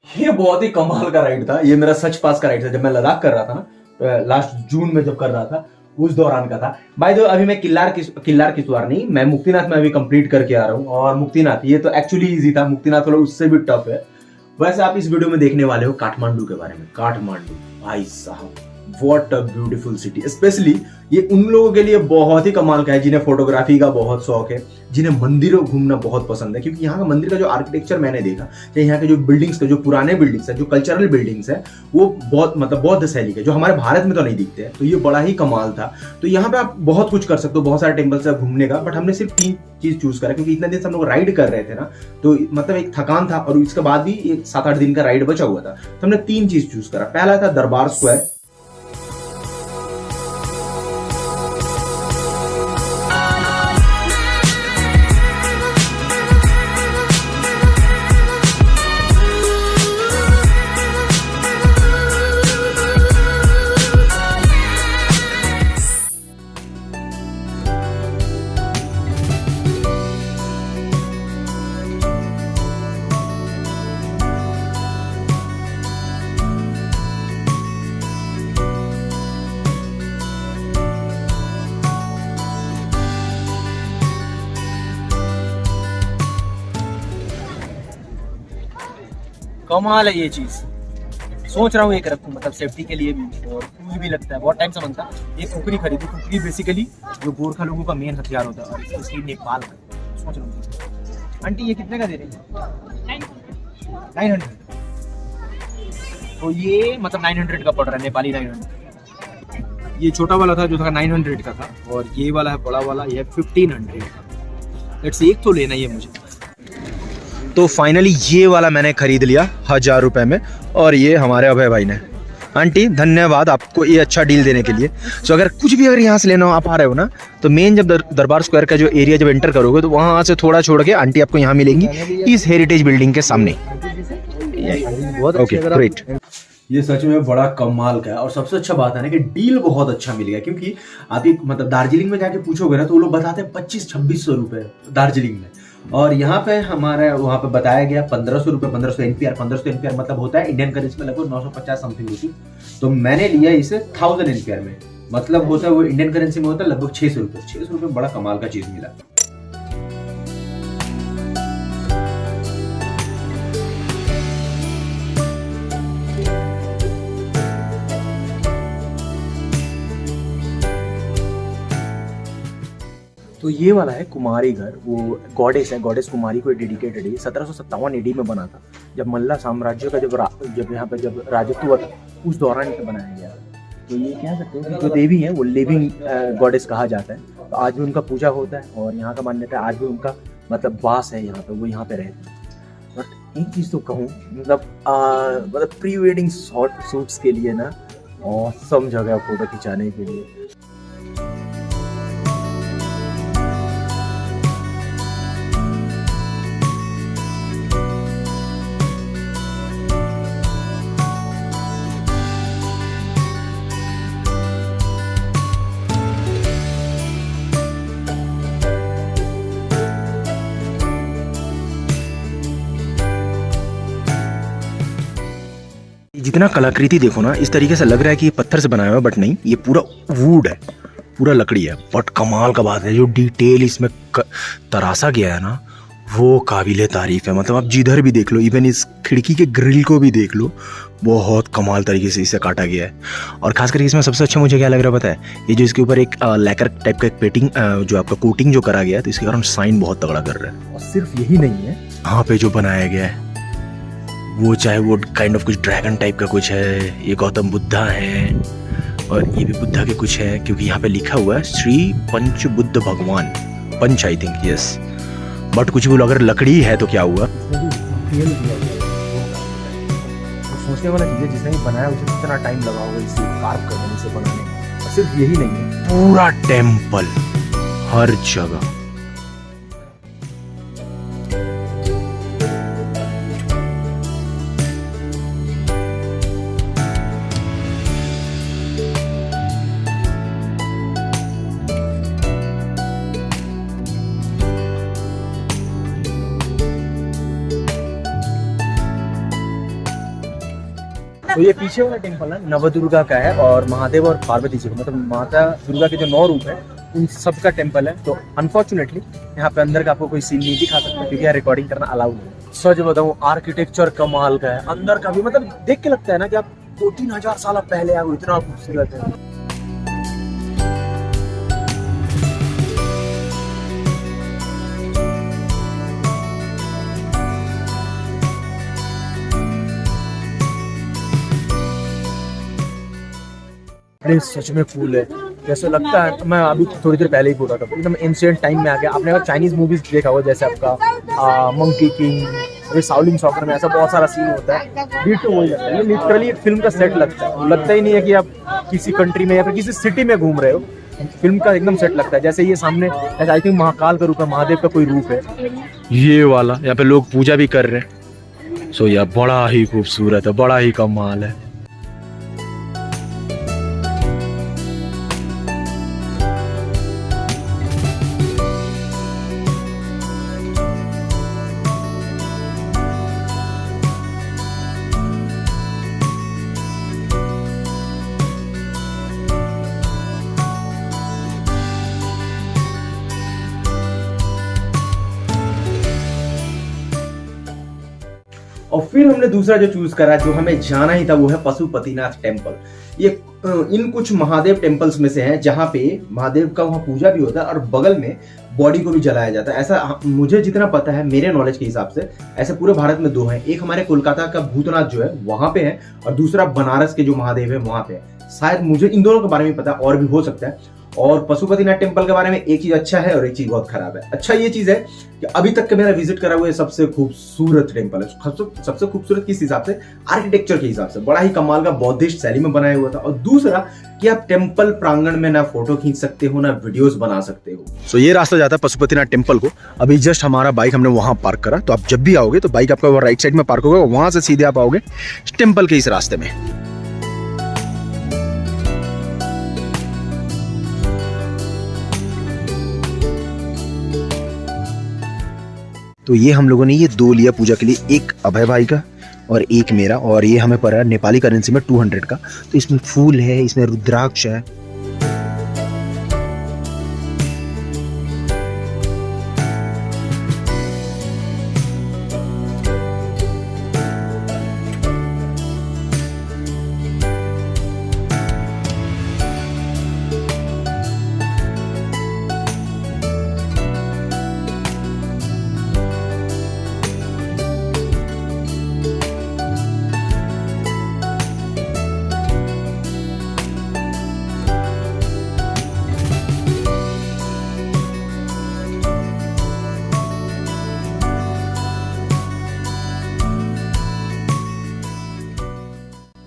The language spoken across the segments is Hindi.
ये बहुत ही कमाल का राइड था। ये मेरा सच पास का राइड था जब मैं लद्दाख कर रहा था ना, लास्ट जून में जब कर रहा था उस दौरान का था। बाय द वे अभी मैं किल्लार किश्तवाड़ नहीं, मैं मुक्तिनाथ में अभी कंप्लीट करके आ रहा हूँ। और मुक्तिनाथ ये तो एक्चुअली इजी था, मुक्तिनाथ वाला उससे भी टफ है। वैसे आप इस वीडियो में देखने वाले हो काठमांडू के बारे में। काठमांडू भाई साहब what a beautiful city. Specially ये उन लोगों के लिए बहुत ही कमाल का है जिन्हें फोटोग्राफी का बहुत शौक है, जिन्हें मंदिरों घूमना बहुत पसंद है। क्योंकि यहाँ का मंदिर का जो आर्किटेक्चर मैंने देखा, चाहे यहाँ के जो बिल्डिंग्स के जो पुराने बिल्डिंग्स है, जो कल्चरल बिल्डिंग्स है, वो बहुत मतलब बौद्ध शैली के, जो हमारे भारत में तो नहीं दिखते हैं। तो ये बड़ा ही कमाल था। तो यहाँ पे आप बहुत कुछ कर सकते हो, बहुत सारे टेम्पल्स है घूमने का। बट हमने सिर्फ 3 चीज चूज करा क्योंकि इतने दिन से हम लोग राइड कर रहे थे ना, तो मतलब एक थकान था और इसके बाद भी एक 7-8 दिन का राइड बचा हुआ था। तो हमने 3 चीज चूज करा। पहला था दरबार स्क्वायर। कमाल है ये चीज। सोच रहा हूँ एक रखूँ, मतलब सेफ्टी के लिए भी, और कूल भी लगता है। बहुत टाइम से बनता है। एक कुकरी खरीदी। कुकरी बेसिकली जो गोरखा लोगों का मेन हथियार होता है, और स्पेशली नेपाल का। सोच रहा हूँ आंटी ये कितने का दे रही है? 900। तो ये मतलब 900 का पड़ रहा है, नेपाली 900। ये छोटा वाला था जो था 900 का था, और ये वाला है बड़ा वाला, ये 1500 का। लेट्स एक तो लेना ही है मुझे। तो फाइनली ये वाला मैंने खरीद लिया 1000 रुपये में, और ये हमारे अभय भाई ने। आंटी धन्यवाद आपको ये अच्छा डील देने के लिए। सो अगर कुछ भी अगर यहाँ से लेना हो, आप आ रहे हो ना, तो मेन जब दरबार स्क्वायर का जो एरिया जब एंटर करोगे, तो वहाँ से थोड़ा छोड़ के आंटी आपको यहाँ मिलेंगी, इस हेरिटेज बिल्डिंग के सामने। Okay great. ये सच में बड़ा कमाल का है। और सबसे अच्छा बात है ना कि डील बहुत अच्छा मिल गया। क्योंकि आप एक मतलब दार्जिलिंग में जाके पूछोगे ना, तो वो लोग बताते हैं 2500-2600 रुपए दार्जिलिंग में। और यहाँ पे हमारे वहाँ पे बताया गया 1500 रुपये, 1500 NPR। 1500 NPR मतलब होता है इंडियन करेंसी में लगभग 950 समथिंग रुपीज। तो मैंने लिया इसे 1000 NPR में, मतलब होता है वो इंडियन करेंसी में होता है लगभग 600 रुपये। 600 रुपये बड़ा कमाल का चीज मिला। तो ये वाला है कुमारी घर। वो गॉडेस है, गॉडेस कुमारी को डेडिकेटेड है। 1757 AD में बना था, जब मल्ला साम्राज्य का जब यहाँ पे जब राजत्व हुआ था, उस दौरान इसे बनाया गया। तो ये कह सकते हो कि जो देवी है वो लिविंग गॉडेस कहा जाता है। तो आज भी उनका पूजा होता है, और यहाँ का मान्यता है आज भी उनका मतलब वास है यहाँ पे, वो यहाँ पे रहते हैं। बट एक चीज़ तो कहूँ, मतलब प्री वेडिंग शूट्स के लिए ना ऑसम जगह फोटो खिंचाने के लिए। जितना कलाकृति देखो ना, इस तरीके से लग रहा है कि ये पत्थर से बनाया हुआ है, बट नहीं, ये पूरा वुड है, पूरा लकड़ी है। बट कमाल का बात है, जो डिटेल इसमें तराशा गया है ना, वो काबिले तारीफ है। मतलब आप जिधर भी देख लो, इवन इस खिड़की के ग्रिल को भी देख लो, बहुत कमाल तरीके से इसे काटा गया है। और खास करके इसमें सबसे अच्छा मुझे क्या लग रहा है पता है, ये जो इसके ऊपर एक लैकर टाइप का एक पेटिंग जो आपका कोटिंग जो करा गया है, तो इसके कारण साइन बहुत तगड़ा कर रहा है। और सिर्फ यही नहीं है, यहाँ पे जो बनाया गया है वो, चाहे वो काइंड ऑफ कुछ ड्रैगन टाइप का कुछ है, ये गौतम बुद्धा है, और ये भी बुद्धा के कुछ है। क्योंकि यहाँ पे लिखा हुआ है श्री पंच बुद्ध भगवान, पंच आई थिंक, यस। बट कुछ भी बोलो, अगर लकड़ी है तो क्या हुआ। सोचने वाला चीज है, जिसने भी बनाया उसे कितना टाइम लगा होगा इसे कार्व करने में, इसे बनाने में। और सिर्फ यही नहीं है, पूरा टेम्पल हर जगह। तो ये पीछे वाला टेम्पल है नवदुर्गा का है और महादेव और पार्वती जी का, मतलब माता दुर्गा के जो 9 रूप है उन सब का टेम्पल है। तो अनफॉर्चुनेटली यहाँ पे अंदर का आपको कोई सीन नहीं दिखा सकता क्योंकि यहाँ रिकॉर्डिंग करना अलाउड नहीं। सच बताऊँ आर्किटेक्चर कमाल का है, अंदर का भी मतलब देख के लगता है ना कि आप 2-3 हजार साल पहले आए, इतना खूबसूरत है। प्लेस सच में कूल है, जैसे लगता है मैं अभी थोड़ी देर पहले ही बोल रहा था एकदम एंशिएंट टाइम में आ गया। आपने अगर चाइनीज मूवीज देखा होगा जैसे आपका मंकी किंग, शाओलिन सॉकर में ऐसा बहुत सारा सीन होता है, डिटो वही लगता है। ये लिटरली एक फिल्म का सेट लगता है, लगता ही नहीं है कि आप किसी कंट्री में या फिर किसी सिटी में घूम रहे हो, फिल्म का एकदम सेट लगता है। जैसे ये सामने आई थिंक महाकाल का रूप है, महादेव का कोई रूप है ये वाला, यहाँ पे लोग पूजा भी कर रहे हैं। सो यार बड़ा ही खूबसूरत है, बड़ा ही कमाल है। और फिर हमने दूसरा जो चूज करा, जो हमें जाना ही था, वो है पशुपतिनाथ टेम्पल। ये इन कुछ महादेव टेम्पल्स में से है जहाँ पे महादेव का वहाँ पूजा भी होता है और बगल में बॉडी को भी जलाया जाता है। ऐसा मुझे जितना पता है, मेरे नॉलेज के हिसाब से ऐसे पूरे भारत में 2 हैं। एक हमारे कोलकाता का भूतनाथ जो है वहां पे है और दूसरा बनारस के जो महादेव है वहां पे है। शायद मुझे इन दोनों के बारे में पता, और भी हो सकता है। और पशुपतिनाथ टेम्पल के बारे में एक चीज अच्छा है और एक चीज बहुत खराब है। अच्छा ये चीज है कि अभी तक का मेरा विजिट करा हुआ सबसे खूबसूरत टेम्पल है। सबसे खूबसूरत किस हिसाब से? आर्किटेक्चर के हिसाब से, बड़ा ही कमाल का बौद्धिस्ट शैली में बनाया हुआ था। और दूसरा कि आप टेम्पल प्रांगण में ना फोटो खींच सकते हो ना वीडियोस बना सकते हो। सो ये रास्ता जाता है पशुपतिनाथ टेम्पल को। अभी जस्ट हमारा बाइक हमने वहां पार्क करा, तो आप जब भी आओगे तो बाइक आपका राइट साइड में पार्क होगा, वहां से सीधे आप आओगे टेम्पल के इस रास्ते में। तो ये हम लोगों ने ये 2 लिया पूजा के लिए, एक अभय भाई का और एक मेरा, और ये हमें पड़ा नेपाली करेंसी में 200 का। तो इसमें फूल है, इसमें रुद्राक्ष है।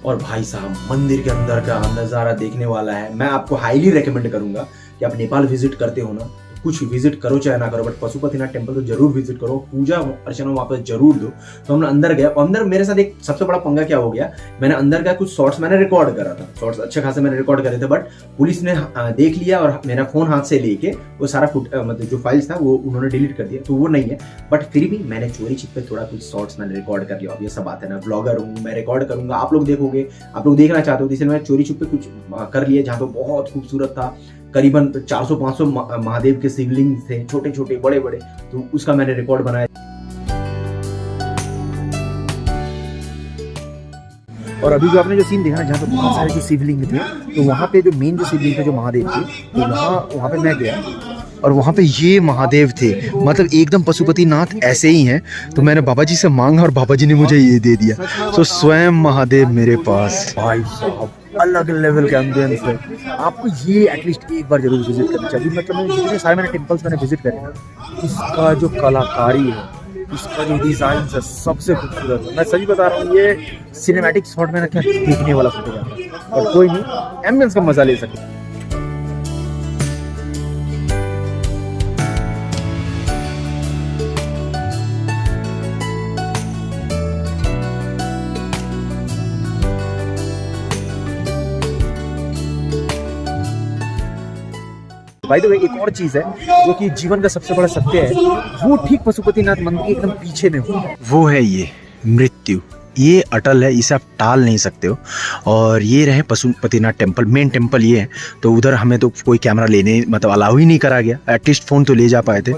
और भाई साहब मंदिर के अंदर का नज़ारा देखने वाला है। मैं आपको हाईली रेकमेंड करूंगा कि आप नेपाल विजिट करते हो ना, कुछ विजिट करो चाहे ना करो, बट पशुपतिनाथ टेम्पल तो जरूर विजिट करो, पूजा अर्चना वहाँ पर जरूर दो। तो हमने अंदर गया, अंदर मेरे साथ एक सबसे बड़ा पंगा क्या हो गया, मैंने अंदर का कुछ शॉट्स मैंने रिकॉर्ड करा था, शॉट्स अच्छे खासे मैंने रिकॉर्ड करे थे, बट पुलिस ने देख लिया और मेरा फोन हाथ से लेके वो सारा मतलब जो फाइल्स था वो उन्होंने डिलीट कर दिया, तो वो नहीं है। बट फिर भी मैंने चोरी छिपे थोड़ा कुछ शॉट्स मैंने रिकॉर्ड कर लिया। अब ये सब बात है ना, ब्लॉगर हूँ मैं, रिकॉर्ड करूंगा, आप लोग देखोगे, आप लोग देखना चाहते हो, इसलिए मैंने चोरी छिपे कुछ कर लिया जहाँ पे बहुत खूबसूरत था। करीबन 400-500 महादेव के शिवलिंग थे, छोटे छोटे बड़े बड़े, तो उसका मैंने रिकॉर्ड बनाया। और अभी जो आपने जो सीन देखा ना, जहाँ पे बहुत सारे जो शिवलिंग थे, तो वहाँ पे जो मेन जो शिवलिंग थे जो महादेव थे, तो वहाँ पे मैं गया और वहाँ पे ये महादेव थे, मतलब एकदम पशुपतिनाथ ऐसे ही हैं। तो मैंने बाबा जी से मांगा और बाबा जी ने मुझे ये दे दिया। तो स्वयं महादेव मेरे पास। भाई साहब अलग लेवल के एम्बियंस है, आपको ये एटलीस्ट एक बार जरूर विजिट करनी चाहिए। मतलब जितने सारे मैंने टेम्पल्स मैंने विजिट करे ना, इसका जो कलाकारी है, इसका जो डिजाइन है, सबसे खूबसूरत है। मैं सही बता रहा हूँ, ये सिनेमैटिक शॉट में ना क्या देखने वाला फोटोग्राफ है, और कोई नहीं एम्बियंस का मजा ले सके। भाई तो एक और चीज है जो कि जीवन का सबसे बड़ा सत्य है, वो ठीक पशुपतिनाथ मंदिर के एकदम पीछे में हो, वो है ये मृत्यु। ये अटल है, इसे आप टाल नहीं सकते हो। और ये रहे पशुपतिनाथ टेम्पल, मेन टेम्पल ये है। तो उधर हमें तो कोई कैमरा लेने मतलब अलाउ ही नहीं करा गया, एटलीस्ट फ़ोन तो ले जा पाए थे।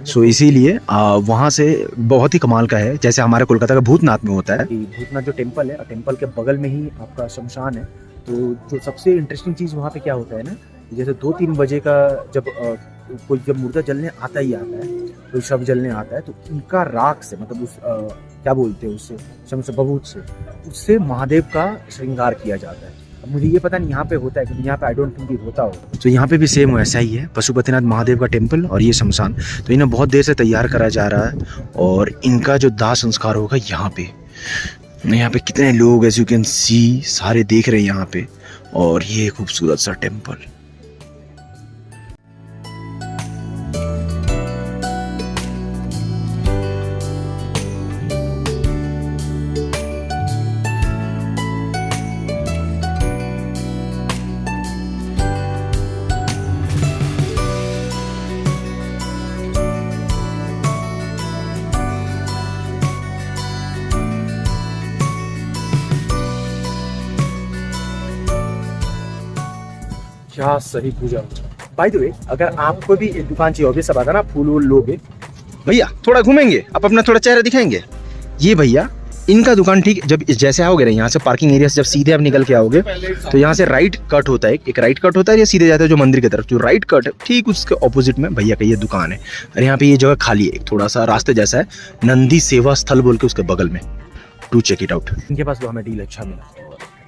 सो इसीलिए वहाँ से बहुत ही कमाल का है, जैसे हमारे कोलकाता का भूतनाथ में होता है। भूतनाथ जो टेम्पल है, टेम्पल के बगल में ही आपका शमशान है। तो जो सबसे इंटरेस्टिंग चीज़ वहाँ पे क्या होता है ना, जैसे 2-3 बजे का जब कोई जब मुर्दा जलने आता ही आता है, कोई शव जलने आता है, तो उनका राख से मतलब उस क्या बोलते हैं उससे, शम्स बबूत से, उससे महादेव का श्रृंगार किया जाता है। अब मुझे ये पता नहीं यहाँ पे होता है, क्योंकि यहाँ पे आई डोंट थिंक होता होगा। तो यहाँ पे भी सेम वैसा ही है, पशुपतिनाथ महादेव का टेम्पल और ये शमशान। तो इन्हें बहुत देर से तैयार करा जा रहा है और इनका जो दाह संस्कार होगा यहाँ पे कितने लोग एज यू कैन सी सारे देख रहे हैं यहाँ पे। और ये खूबसूरत सा टेम्पल। क्या सही पूजा। बाय द वे, अगर आपको भी एक दुकान चाहिए होगी, सब आता ना फूल वूल लोगे, भैया थोड़ा घूमेंगे, आप अपना थोड़ा चेहरा दिखाएंगे। ये भैया इनका दुकान, ठीक जब जैसे आओगे ना यहाँ से पार्किंग एरिया से जब सीधे आप निकल के आओगे तो यहाँ से राइट कट होता है, एक राइट कट होता है, या सीधे जाता है जो मंदिर की तरफ, जो राइट कट है ठीक उसके ऑपोजिट में भैया का ये दुकान है। और यहाँ पे ये जगह खाली है, थोड़ा सा रास्ते जैसा है, नंदी सेवा स्थल बोल के उसके बगल में, टू चेक इट आउट। इनके पास तो हमें डील अच्छा मिला,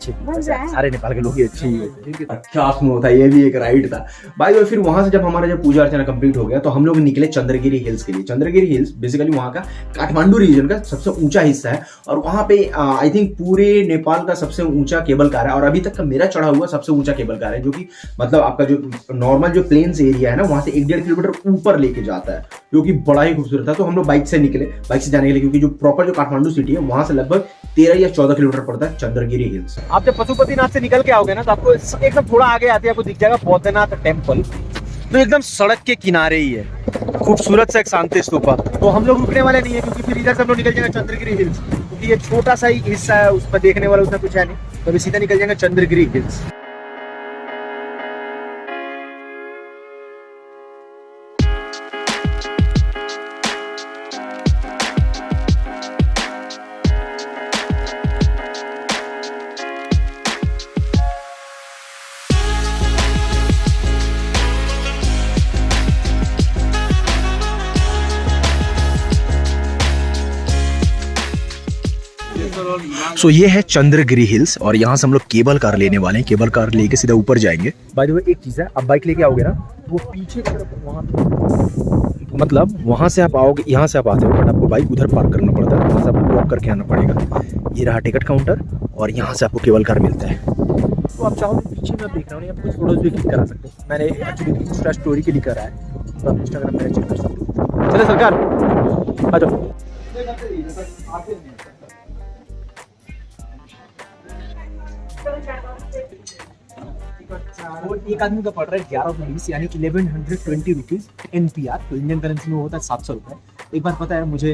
सारे नेपाल के लोग ही अच्छे ही होते हैं। अच्छा उसमें होता है, ये भी एक राइड था भाई। और फिर वहां से जब हमारा जब पूजा अर्चना कंप्लीट हो गया तो हम लोग निकले चंद्रगिरी हिल्स के लिए। चंद्रगिरी हिल्स बेसिकली वहां का काठमांडू रीजन का सबसे ऊंचा हिस्सा है और वहां पे आई थिंक पूरे नेपाल का सबसे ऊंचा केबल कार है और अभी तक का मेरा चढ़ा हुआ सबसे ऊंचा केबल कार है, जो कि मतलब आपका जो नॉर्मल जो प्लेन्स एरिया है ना वहां से 1-1.5 किलोमीटर ऊपर लेके जाता है, जो कि बड़ा ही खूबसूरत था। तो हम लोग बाइक से निकले, बाइक से जाने के लिए, क्योंकि जो प्रॉपर जो काठमांडू सिटी है वहां से लगभग 13 या 14 किलोमीटर पड़ता है चंद्रगिरी हिल्स। आप जब पशुपतिनाथ से निकल के आओगे ना तो आपको एकदम थोड़ा आगे आते हैं, आपको दिख जाएगा बौद्धनाथ टेम्पल। तो एकदम सड़क के किनारे ही है, खूबसूरत सा एक शांति स्तूपा। तो हम लोग रुकने वाले नहीं है, क्योंकि फिर इधर से हम लोग निकल जाएंगे चंद्रगिरी हिल्स, क्योंकि ये छोटा सा ही हिस्सा है, उस पर देखने वाला उसमें कुछ है नहीं। तो अभी सीधा निकल जाएंगे चंद्रगिरी हिल्स। सो ये है चंद्रगिरी हिल्स और यहाँ से हम लोग केबल कार लेने वाले हैं। केबल कार लेके सीधा ऊपर जाएंगे। बाय द वे एक चीज़ है, आप बाइक लेके आओगे ना, वो पीछे की तरफ वहाँ, मतलब वहाँ से आप आओगे, यहाँ से आप आते हो बट आपको बाइक उधर पार्क करना पड़ता है, वहाँ से आपको वॉक करके आना पड़ेगा। ये रहा टिकट काउंटर और यहाँ से आपको केबल कार मिलता है। तो आप चाहो तो पीछे में देख रहा हूँ, आप कुछ फोटोज भी क्लिक करा सकते हो। मैंने एक्चुअली इंस्टा स्टोरी के लिए करा है, तो आप इंस्टाग्राम में चेक कर सकते हो। चले सरकार आ जाओ। वो एक आदमी का पड़ रहा है 1120 यानी 1120 रुपीज़ NPR, तो इंडियन करेंसी में होता है 700 रुपये। एक बात पता है मुझे,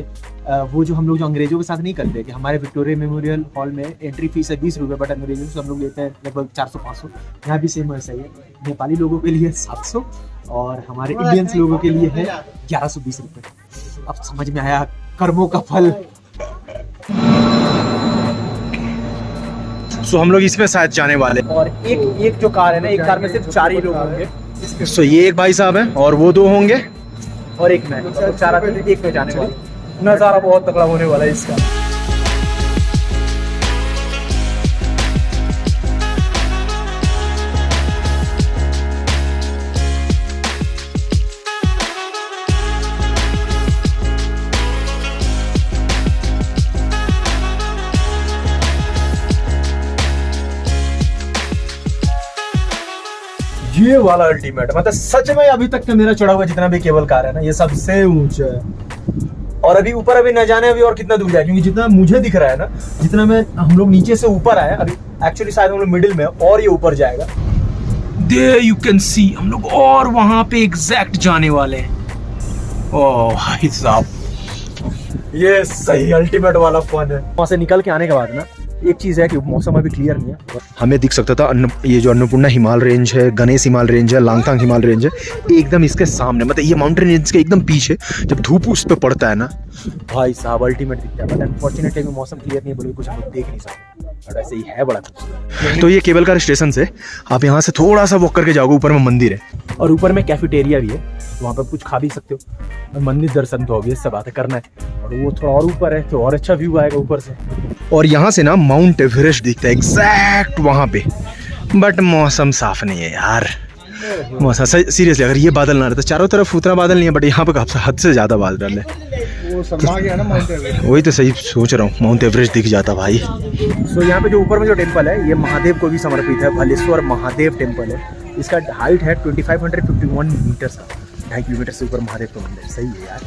वो जो हम लोग जो अंग्रेजों के साथ नहीं करते कि हमारे विक्टोरिया मेमोरियल हॉल में एंट्री फीस है 20 रुपये, बट अंग्रेजों से हम लोग लेते हैं लगभग 400-500। यहाँ भी सेम वैसा ही है, नेपाली लोगों के लिए 700 और हमारे इंडियंस लोगों के लिए है 1120 रुपये। अब समझ में आया कर्मों का फल। सो हम लोग इसमें शायद जाने वाले। और एक जो कार है ना, एक कार में सिर्फ 4 ही लोग होंगे। सो ये एक भाई साहब हैं और वो 2 होंगे और एक मैं, 4 आदमी एक में जाने वाले। नज़ारा बहुत तगड़ा होने वाला है इसका। ये वाला अल्टीमेट, मतलब सच में अभी तक का मेरा चढ़ा हुआ जितना भी केबल कार है ना, ये सबसे ऊंचा है। और अभी ऊपर अभी न जाने अभी और कितना दूर जाए, क्योंकि जितना मुझे दिख रहा है ना, जितना मैं हम लोग नीचे से ऊपर आए, अभी एक्चुअली शायद हम लोग मिडिल में और ये ऊपर जाएगा। There you can see हम लोग और वहां पे एग्जैक्ट जाने वाले हैं। ओह भाई साहब ये सही अल्टीमेट वाला फन है। वहाँ से निकल के आने के बाद ना एक चीज़ है कि मौसम अभी क्लियर नहीं है। हमें दिख सकता था ये जो अन्नपूर्णा हिमाल रेंज है, गणेश हिमाल रेंज है, लांगतांग हिमाल रेंज है, एकदम इसके सामने, मतलब ये माउंटेन रेंज के एकदम पीछे। जब धूप उस पर पड़ता है ना भाई साहब अल्टीमेट दिखता है। बट अनफॉर्चुनेटली मौसम क्लियर नहीं है, बोले कुछ हम लोग देख नहीं सकते, बट ऐसे ही है बड़ा खूबसूरत। तो ये केबल कार स्टेशन से आप यहाँ से थोड़ा सा वॉक करके जाओगे, ऊपर में मंदिर है और ऊपर में कैफेटेरिया भी है, तो वहाँ पर कुछ खा भी सकते हो। और मंदिर दर्शन तो ऑब्वियस सा बात है, करना है। और वो थोड़ा और ऊपर है तो और अच्छा व्यू आएगा ऊपर से। और यहाँ से ना माउंट एवरेस्ट दिखता है एग्जैक्ट वहाँ पे। बट मौसम साफ नहीं है यार, मौसम सीरियसली अगर ये बादल ना रहता, चारों तरफ उतना बादल नहीं है, बट यहाँ पे हद से ज्यादा बादल है। वो समा गया ना माउंट एवरेस्ट। वही तो सही सोच रहा हूँ, माउंट एवरेस्ट दिख जाता भाई। सो यहाँ पे जो ऊपर में जो टेम्पल है ये महादेव को भी समर्पित है, भलेश्वर महादेव टेम्पल है। इसका हाइट है 2551 मीटर्स का, 2.5 किलोमीटर से ऊपर महादेव का मंदिर। सही है यार।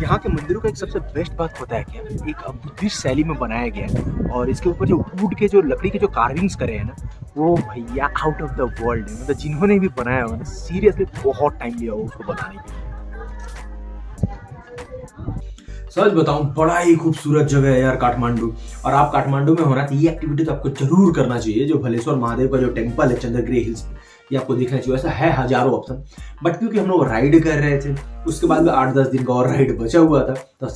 यहाँ के मंदिरों का एक सबसे बेस्ट बात पता है क्या, एक बुद्धिस्ट शैली में बनाया गया है। और इसके ऊपर जो वुड के जो लकड़ी के जो कार्विंग्स करे हैं ना, वो भैया आउट ऑफ द वर्ल्ड है। मतलब जिन्होंने भी बनाया होगा ना, सीरियसली बहुत टाइम लिया होगा उसको बनाने के लिए। सच बताऊं, बड़ा ही खूबसूरत जगह है यार काठमांडू। और आप काठमांडू में होना तो ये एक्टिविटी तो आपको जरूर करना चाहिए। जो भलेश्वर महादेव का जो टेम्पल है चंद्रगिरी हिल्स पे, ये आपको देखना चाहिए। ऐसा है हजारों ऑप्शन, बट क्योंकि हम लोग राइड कर रहे थे, उसके बाद में 8-10 दिन का और राइड बचा हुआ था, तो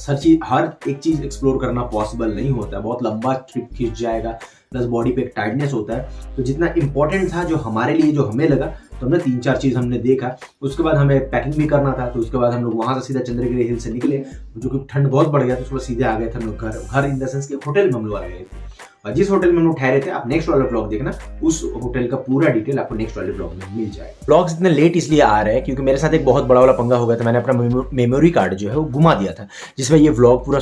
हर एक चीज एक्सप्लोर करना पॉसिबल नहीं होता है। बहुत लंबा ट्रिप खींच जाएगा, प्लस बॉडी पे एक टाइटनेस होता है। तो जितना इंपॉर्टेंट था जो हमारे लिए, जो हमें लगा, तो हमने 3-4 चीज हमने देखा। उसके बाद हमें पैकिंग भी करना था, तो उसके बाद हम लोग वहां से सीधा चंद्रगिरी हिल से निकले। जो कि ठंड बहुत बढ़ गया, तो उसके बाद सीधे आ गए थे हम लोग घर इन द सेंस के होटल में हम लोग आ गए थे। और जिस होटल में हम लोग ठहरे थे, आप नेक्स्ट वाला ब्लॉग देखना, उस होटल का पूरा डिटेल आपको नेक्स्ट वाले ब्लॉग में मिल जाएगा। ब्लॉग्स इतने लेट इसलिए आ रहे हैं क्योंकि मेरे साथ एक बहुत बड़ा वाला पंगा हो गया था। मैंने अपना मेमोरी कार्ड जो है वो घुमा दिया था, जिसमें ये व्लॉग पूरा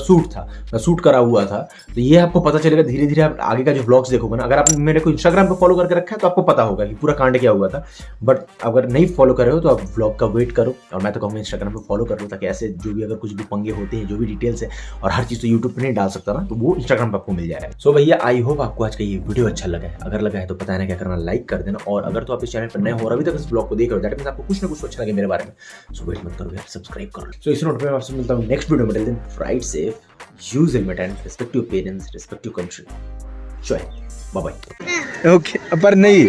शूट करा हुआ था। तो ये आपको पता चलेगा धीरे धीरे, आप आगे का जो व्लॉग्स देखोगे ना। अगर आप मेरे को इंस्टाग्राम पे फॉलो करके रखा है तो आपको पता होगा कि पूरा कांड क्या हुआ था। बट अगर नहीं फॉलो कर रहे हो तो आप व्लॉग का वेट करो, और मैं तो कहूँगा इंस्टाग्राम पे फॉलो कर लो, ताकि ऐसे जो भी अगर कुछ भी पंगे होते हैं, जो भी डिटेल्स है, और हर चीज़ तो यूट्यूब पे नहीं डाल सकता ना, तो वो इंस्टाग्राम पे आपको मिल जाएगा। सो भैया, आई होप आपको आज का ये वीडियो अच्छा लगा है। अगर लगा है तो पता है ना क्या करना, लाइक कर देना। और अगर तो आप इस चैनल पर नए हो और अभी तक इस ब्लॉग को देख रहे हो, दैट मींस आपको कुछ ना कुछ अच्छा लगे मेरे बारे में, सो वेट मत करो यार, सब्सक्राइब करो। सो इस नोट पे मैं आपसे मिलता हूँ नेक्स्ट वीडियो में। Till then, ride safe, use helmet and respect your parents, respect your country. जय, बाय बाय। ओके, पर नहीं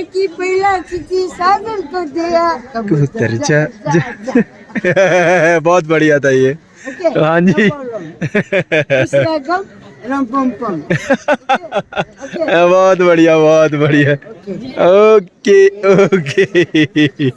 की पहिला चिट्ठी सादर कर दिया कबूतर बहुत बढ़िया था ये। हाँ जी। दूसरा गम रम पम पम। बहुत बढ़िया, बहुत बढ़िया। Okay okay.